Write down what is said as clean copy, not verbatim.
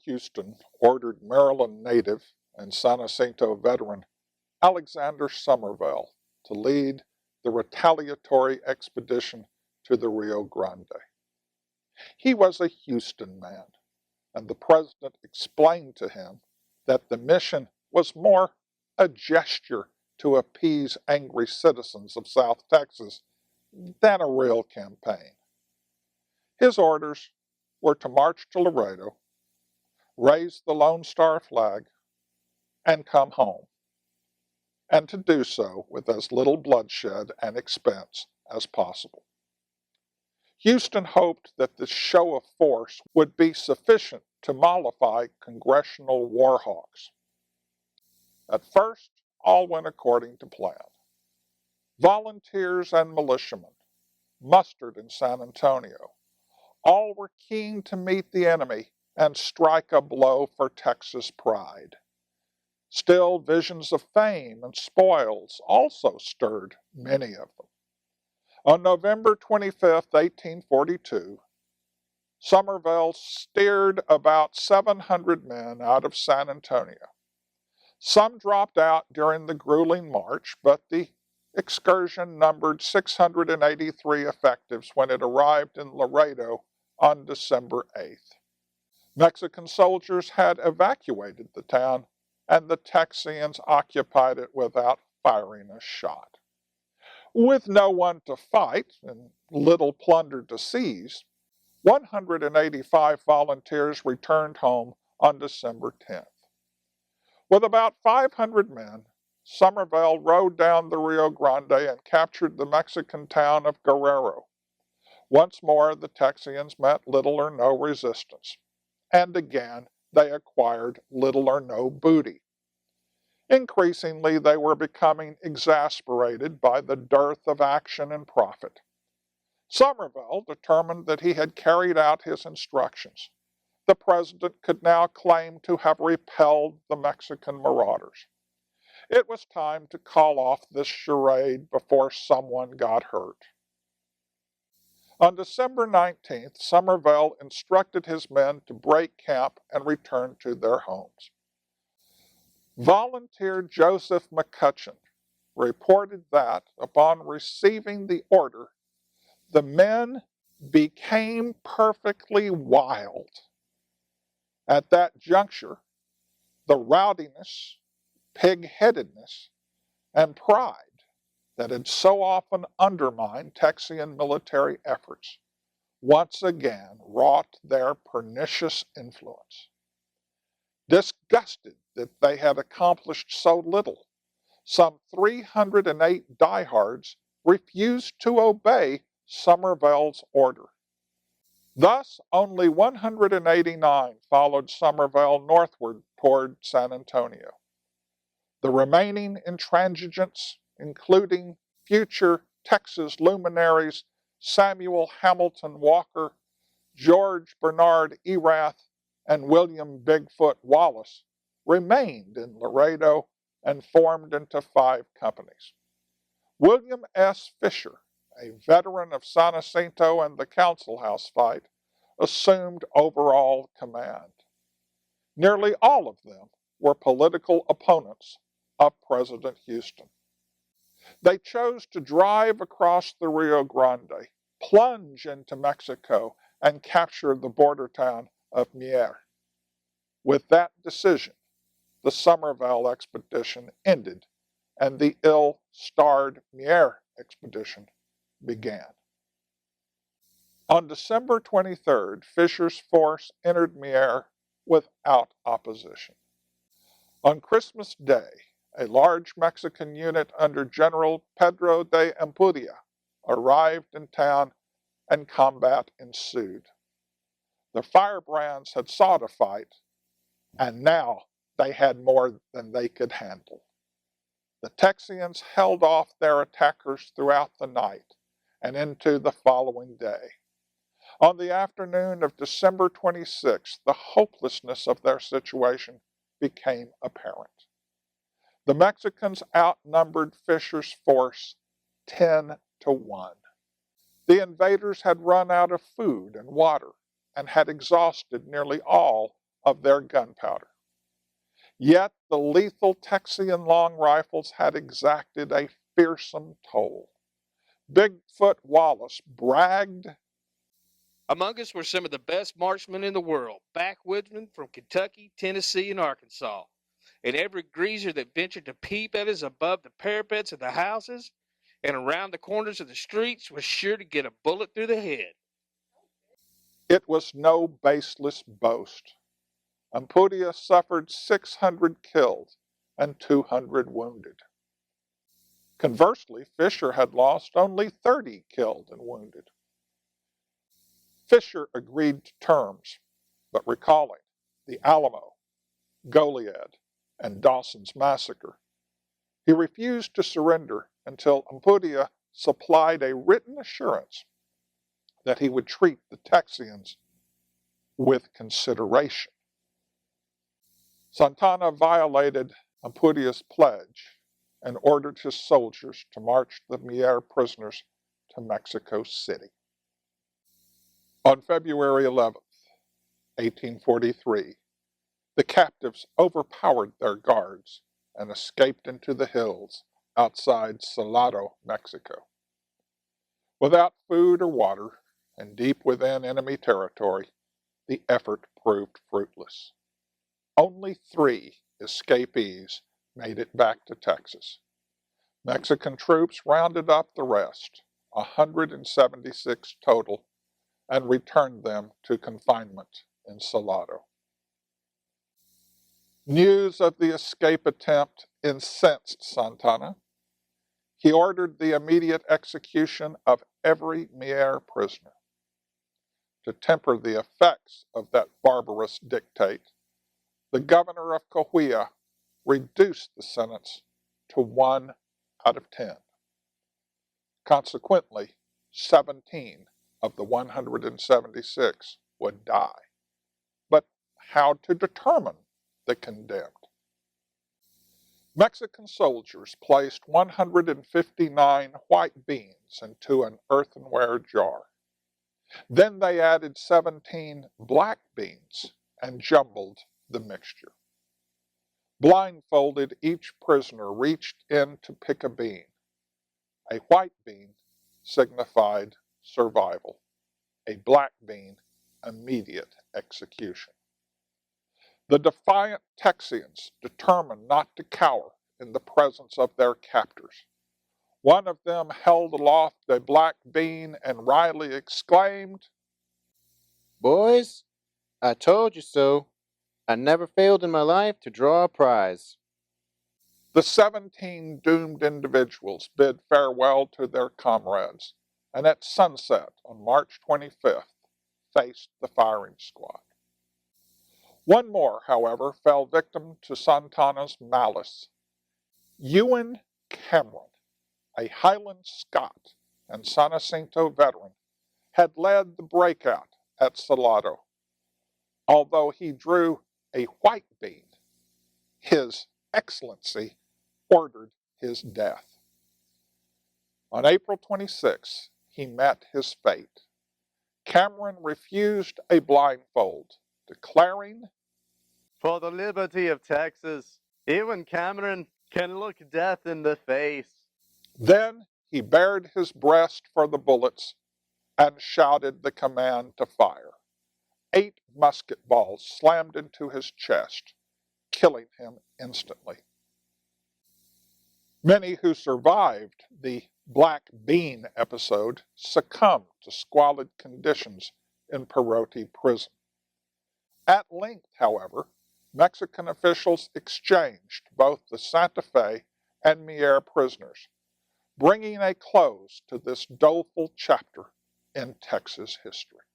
Houston ordered Maryland native and San Jacinto veteran Alexander Somervell to lead the retaliatory expedition to the Rio Grande. He was a Houston man, and the president explained to him that the mission was more a gesture to appease angry citizens of South Texas than a real campaign. His orders were to march to Laredo, raise the Lone Star flag, and come home, and to do so with as little bloodshed and expense as possible. Houston hoped that this show of force would be sufficient to mollify congressional war hawks. At first, all went according to plan. Volunteers and militiamen mustered in San Antonio. All were keen to meet the enemy and strike a blow for Texas pride. Still, visions of fame and spoils also stirred many of them. On November 25, 1842, Somervell steered about 700 men out of San Antonio. Some dropped out during the grueling march, but the excursion numbered 683 effectives when it arrived in Laredo on December 8th. Mexican soldiers had evacuated the town, and the Texians occupied it without firing a shot. With no one to fight and little plunder to seize, 185 volunteers returned home on December 10th. With about 500 men, Somervell rode down the Rio Grande and captured the Mexican town of Guerrero. Once more, the Texians met little or no resistance, and again they acquired little or no booty. Increasingly, they were becoming exasperated by the dearth of action and profit. Somervell determined that he had carried out his instructions. The president could now claim to have repelled the Mexican marauders. It was time to call off this charade before someone got hurt. On December 19th, Somervell instructed his men to break camp and return to their homes. Volunteer Joseph McCutcheon reported that, upon receiving the order, the men became perfectly wild. At that juncture, the rowdiness, pig-headedness, and pride that had so often undermined Texian military efforts once again wrought their pernicious influence. Disgusted that they had accomplished so little, some 308 diehards refused to obey Somervell's order. Thus, only 189 followed Somervell northward toward San Antonio. The remaining intransigents, including future Texas luminaries Samuel Hamilton Walker, George Bernard Erath, and William Bigfoot Wallace, remained in Laredo and formed into 5 companies. William S. Fisher, a veteran of San Jacinto and the Council House fight, assumed overall command. Nearly all of them were political opponents of President Houston. They chose to drive across the Rio Grande, plunge into Mexico, and capture the border town of Mier. With that decision, the Somervell expedition ended, and the ill-starred Mier expedition began. On December 23rd, Fisher's force entered Mier without opposition. On Christmas Day, a large Mexican unit under General Pedro de Ampudia arrived in town and combat ensued. The firebrands had sought a fight, and now they had more than they could handle. The Texians held off their attackers throughout the night and into the following day. On the afternoon of December 26th, the hopelessness of their situation became apparent. The Mexicans outnumbered Fisher's force 10 to 1. The invaders had run out of food and water and had exhausted nearly all of their gunpowder. Yet the lethal Texian long rifles had exacted a fearsome toll. Bigfoot Wallace bragged, Among us were some of the best marksmen in the world, backwoodsmen from Kentucky, Tennessee, and Arkansas. And every greaser that ventured to peep at us above the parapets of the houses and around the corners of the streets was sure to get a bullet through the head. it was no baseless boast. Ampudia suffered 600 killed and 200 wounded. Conversely, Fisher had lost only 30 killed and wounded. Fisher agreed to terms, but recalling the Alamo, Goliad, and Dawson's massacre, he refused to surrender until Ampudia supplied a written assurance that he would treat the Texians with consideration. Santana violated Ampudia's pledge and ordered his soldiers to march the Mier prisoners to Mexico City. On February 11th, 1843, the captives overpowered their guards and escaped into the hills outside Salado, Mexico. Without food or water and deep within enemy territory, the effort proved fruitless. Only 3 escapees made it back to Texas. Mexican troops rounded up the rest, 176 total, and returned them to confinement in Salado. News of the escape attempt incensed Santana. He ordered the immediate execution of every Mier prisoner. To temper the effects of that barbarous dictate, the governor of Coahuila reduced the sentence to 1 out of 10. Consequently, 17 of the 176 would die. But how to determine the condemned? Mexican soldiers placed 159 white beans into an earthenware jar. Then they added 17 black beans and jumbled the mixture. Blindfolded, each prisoner reached in to pick a bean. A white bean signified survival. A black bean, immediate execution. The defiant Texians determined not to cower in the presence of their captors. One of them held aloft a black bean and wryly exclaimed, "Boys, I told you so. I never failed in my life to draw a prize." The 17 doomed individuals bid farewell to their comrades, and at sunset on March 25th faced the firing squad. One more, however, fell victim to Santana's malice. Ewan Cameron, a Highland Scot and San Jacinto veteran, had led the breakout at Salado. Although he drew a white bean, His Excellency ordered his death. On April 26, he met his fate. Cameron refused a blindfold, declaring, "For the liberty of Texas, even Cameron can look death in the face." Then he bared his breast for the bullets and shouted the command to fire. 8 musket balls slammed into his chest, killing him instantly. Many who survived the black bean episode succumbed to squalid conditions in Perote prison. At length, however, Mexican officials exchanged both the Santa Fe and Mier prisoners, bringing a close to this doleful chapter in Texas history.